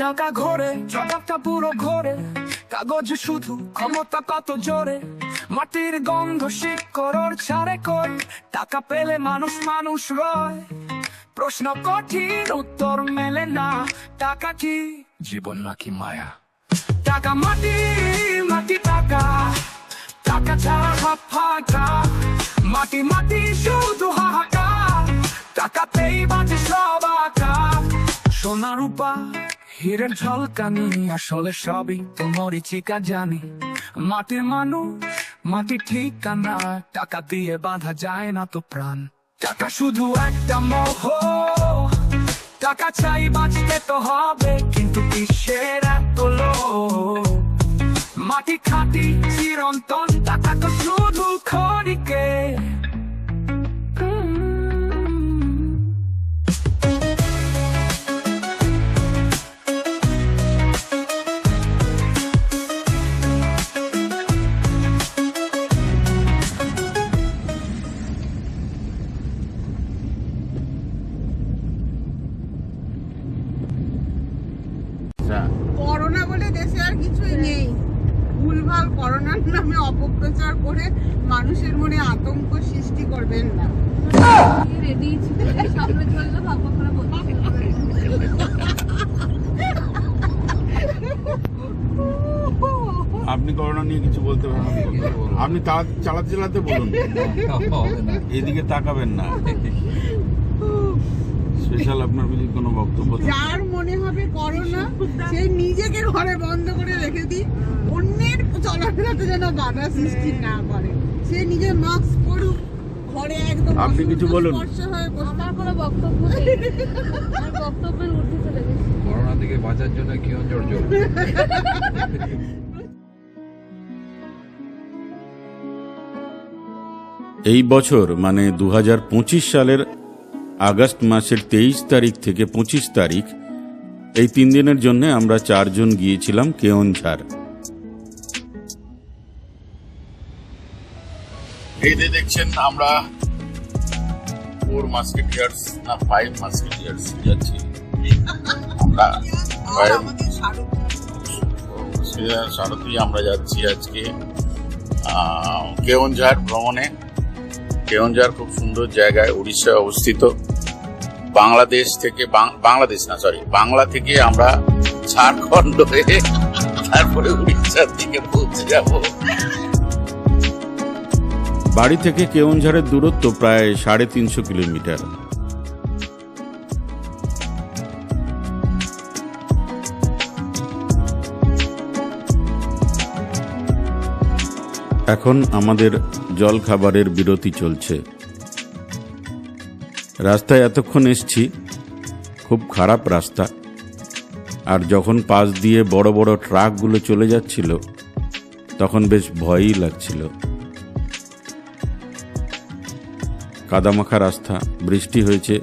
টাকা ঘোরে, জগৎটা পুরো ঘোরে, কাগজে শুধু ক্ষমতা কত জোরে। মাটির গন্ধ শিকড় ছাড়ে কই, টাকা পেলে মানুষ মানুষ রয়। প্রশ্ন কঠিন, উত্তর মেলে না, টাকা কি জীবন নাকি মায়া? টাকা মাটি, মাটি টাকা, টাকা ছাড়া সব ফাঁকা। মাটি মাটি শুধু হাহাকার, টাকাতেই বাঁচে সব আঁকা। সোনা রূপা হীরের ঝলকানি, আসলে সবই তো মরিচিকা জানি। মাটির মানুষ, মাটি ঠিকানা, টাকা দিয়ে বাঁধা যায় না তো প্রাণ। টাকা শুধু একটা মোহ, টাকা চাই বাঁচতে তো হবে, কিন্তু কিসের এত লোভ? মাটি খাটি চিরন্তন, টাকা তো শুধু ক্ষণিকে। করোনা বলে দেশে আর কিছুই নেই, ভুলভাল করোনার নামে অপপ্রচার করে মানুষের মনে আতঙ্ক সৃষ্টি করবেন না। আপনি করোনা নিয়ে কিছু বলতে পারেন, আপনি চালাতে চালাতে বলুন, এদিকে তাকাবেন না। স্পেশাল আপনার বুঝি কোনো বক্তব্য? যার মনে হবে করোনা, সে নিজেকে ঘরে বন্ধ করে রেখে দিই, অন্যের চলাফেরাতে যেন বাধা সৃষ্টি না করে। সে নিজে মাস্ক পরুক, ঘরে একদম আপনি কিছু বলুন। আমার কোনো বক্তব্য নেই, আমার বক্তব্যের ঊর্ধ্বে চলে গেছে। করোনা থেকে বাঁচার জন্য কি জোর এই বছর মানে 2025 সালের আগস্ট মাসের 23 তারিখ থেকে 25 তারিখ, এই 3 দিনের জন্য আমরা 4 জন গিয়েছিলাম কেওনঝাড়। এই যে দেখছেন আমরা 4 মাস্কেটিয়ার্স না 5 মাস্কেটিয়ার্স যাচ্ছি আমরা, সারথি আমরা যাচ্ছি আজকে কেওনঝাড় ভ্রমণে। কেওনঝাড় খুব সুন্দর জায়গায়, উড়িষ্যায় অবস্থিত। বাংলা থেকে আমরা ঝাড়খণ্ড হয়ে তারপরে উড়িষ্যার দিকে পৌঁছে যাব। বাড়ি থেকে কেওনঝাড়ের দূরত্ব প্রায় 350 কিলোমিটার। এখন আমাদের জল খাবারের বিরতি চলছে। রাস্তায় এতক্ষণ এসছি, খুব খারাপ রাস্তা, আর যখন পাশ দিয়ে বড় বড় ট্রাকগুলো চলে যাচ্ছিল তখন বেশ ভয়ই লাগছিল। কাদামাখা রাস্তা, বৃষ্টি হয়েছে,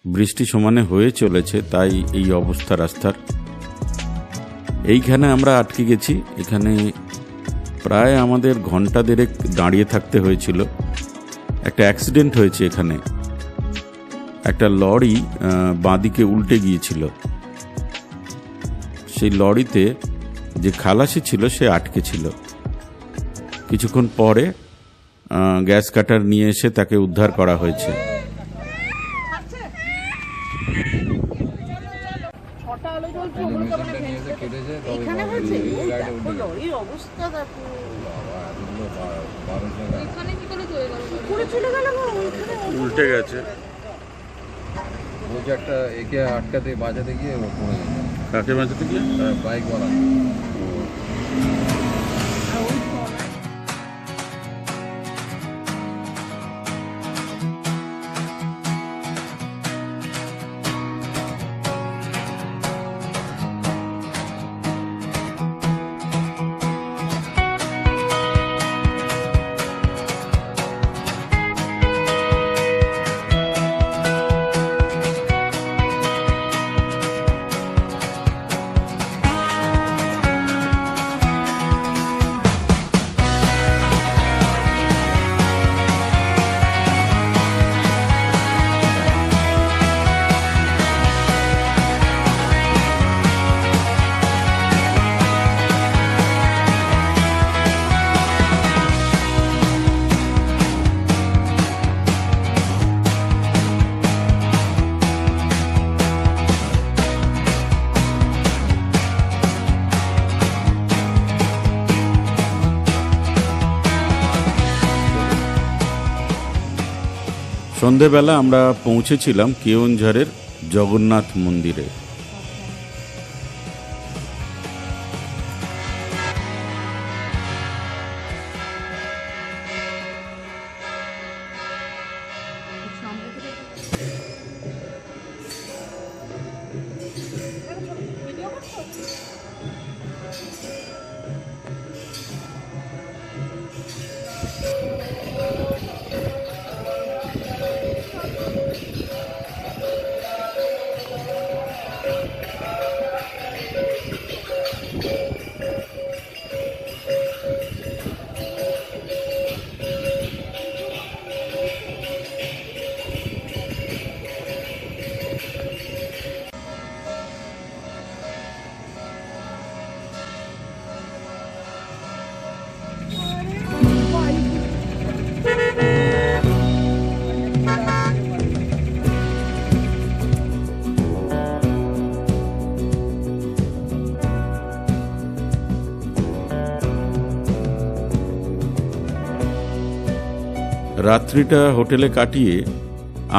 বৃষ্টি সমানে হয়ে চলেছে, তাই এই অবস্থা রাস্তার। এইখানে আমরা আটকে গেছি, এখানে প্রায় আমাদের ঘন্টা দেড়েক দাঁড়িয়ে থাকতে হয়েছিল। একটা অ্যাক্সিডেন্ট হয়েছে এখানে, একটা লরি বাঁদিকে উল্টে গিয়েছিল। সেই লরিতে যে খালাসি ছিল সে আটকে ছিল। কিছুক্ষণ পরে গ্যাস কাটার নিয়ে এসে তাকে উদ্ধার করা হয়েছে। উল্টে গেছে, বলছে একটা একে আটকাতে বাজাতে গিয়ে পড়ে গেছে। কাকে বাঁচাতে গিয়ে? বাইক বাড়া। সন্ধেবেলা আমরা পৌঁছেছিলাম কেওনঝড়ের জগন্নাথ মন্দিরে। রাত্রিটা হোটেলে কাটিয়ে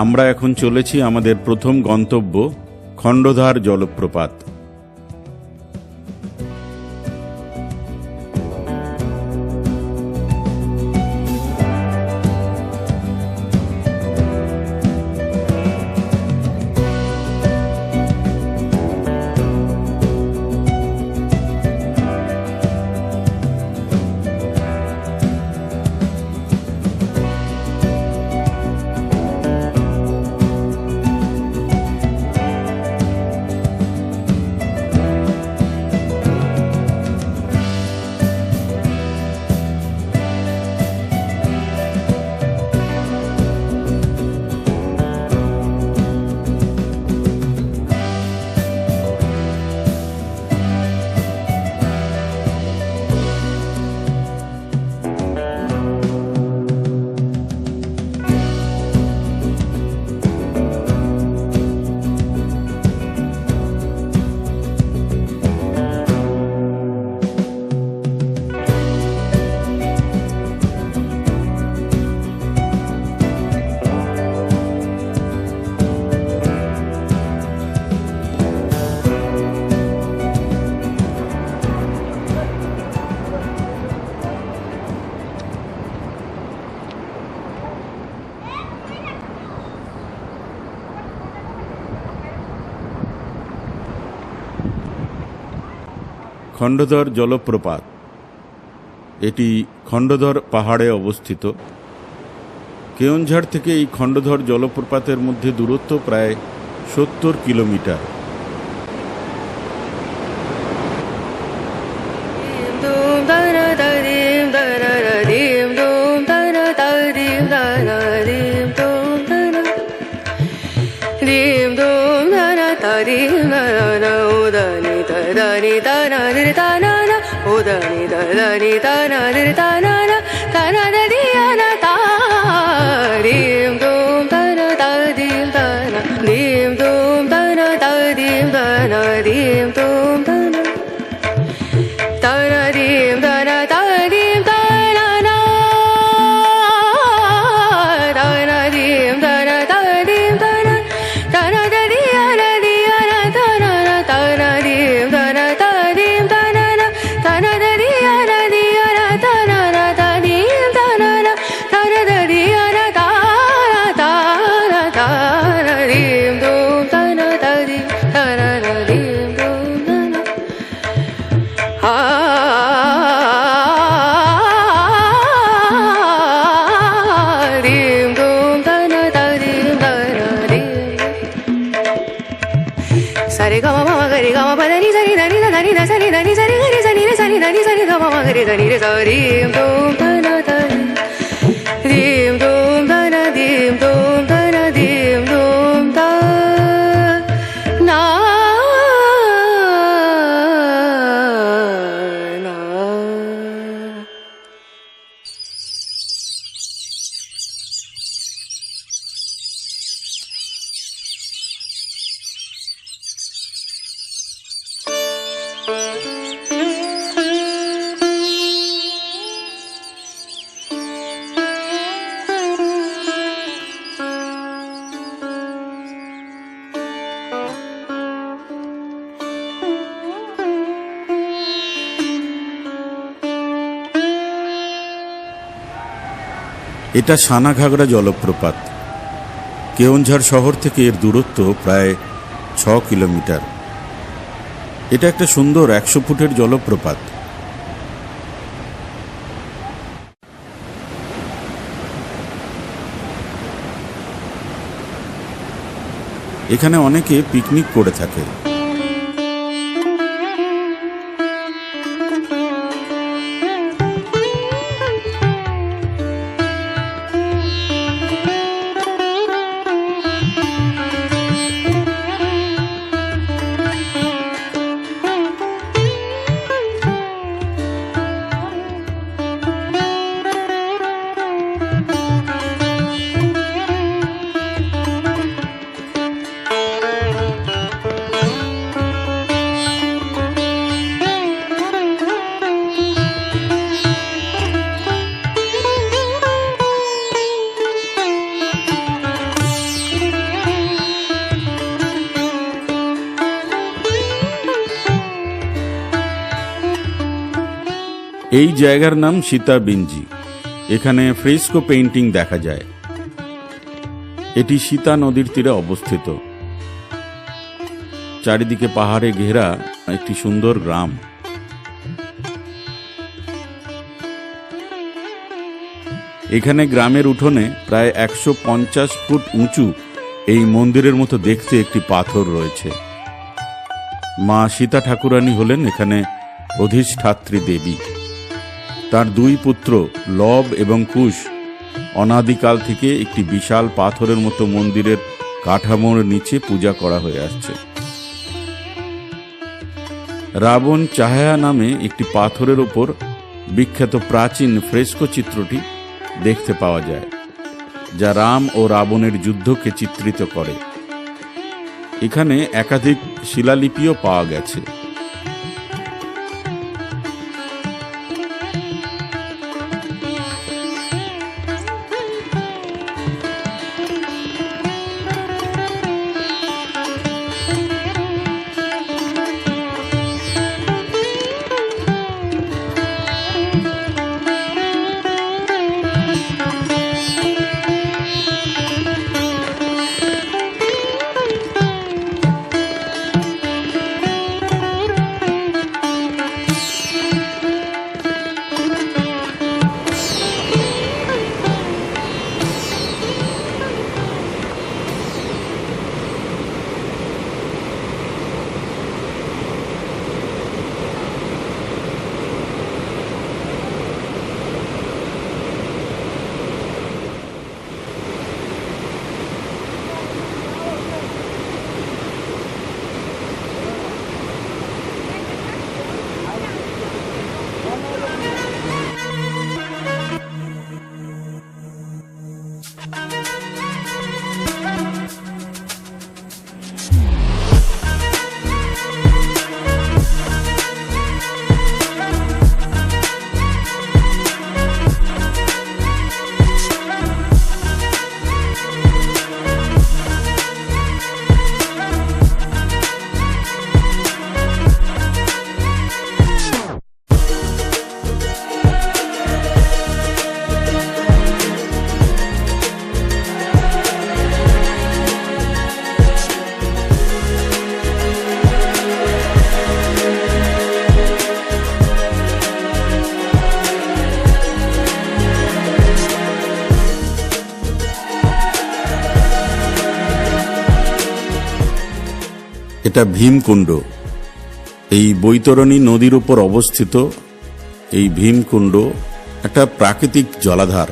আমরা এখন চলেছি আমাদের প্রথম গন্তব্য খণ্ডধার জলপ্রপাত। খণ্ডধর জলপ্রপাত এটি খণ্ডধর পাহাড়ে অবস্থিত। কেওনঝড় থেকে এই খণ্ডধর জলপ্রপাতের মধ্যে দূরত্ব প্রায় 70 কিলোমিটার। এটা সানাঘাগরা জলপ্রপাত। কেওনঝাড় শহর থেকে এর দূরত্ব প্রায় 6 কিলোমিটার। এটা একটা সুন্দর 100 ফুটের জলপ্রপাত। এখানে অনেকে পিকনিক করে থাকে। এই জায়গার নাম সীতাবিঞ্জি। এখানে ফ্রেস্কো পেইন্টিং দেখা যায়। এটি সীতা নদীর তীরে অবস্থিত। চারিদিকে পাহাড়ে ঘেরা একটি সুন্দর গ্রাম। এখানে গ্রামের উঠোনে প্রায় 150 ফুট উঁচু এই মন্দিরের মতো দেখতে একটি পাথর রয়েছে। মা সীতা ঠাকুরানী হলেন এখানে অধিষ্ঠাত্রী দেবী। তার 2 পুত্র লব এবং কুশ অনাদিকাল থেকে একটি বিশাল পাথরের মতো মন্দিরের কাঠামোর নিচে পূজা করা হয়ে আসছে। রাবণ চাহায়া নামে একটি পাথরের ওপর বিখ্যাত প্রাচীন ফ্রেস্কো চিত্রটি দেখতে পাওয়া যায়, যা রাম ও রাবণের যুদ্ধকে চিত্রিত করে। এখানে একাধিক শিলালিপিও পাওয়া গেছে। এটা ভীমকুণ্ড। এই বৈতরণী নদীর উপর অবস্থিত এই ভীমকুণ্ড একটা প্রাকৃতিক জলাধার।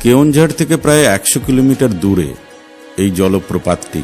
কেওনঝাড় থেকে প্রায় 100 কিলোমিটার দূরে এই জলপ্রপাতটি।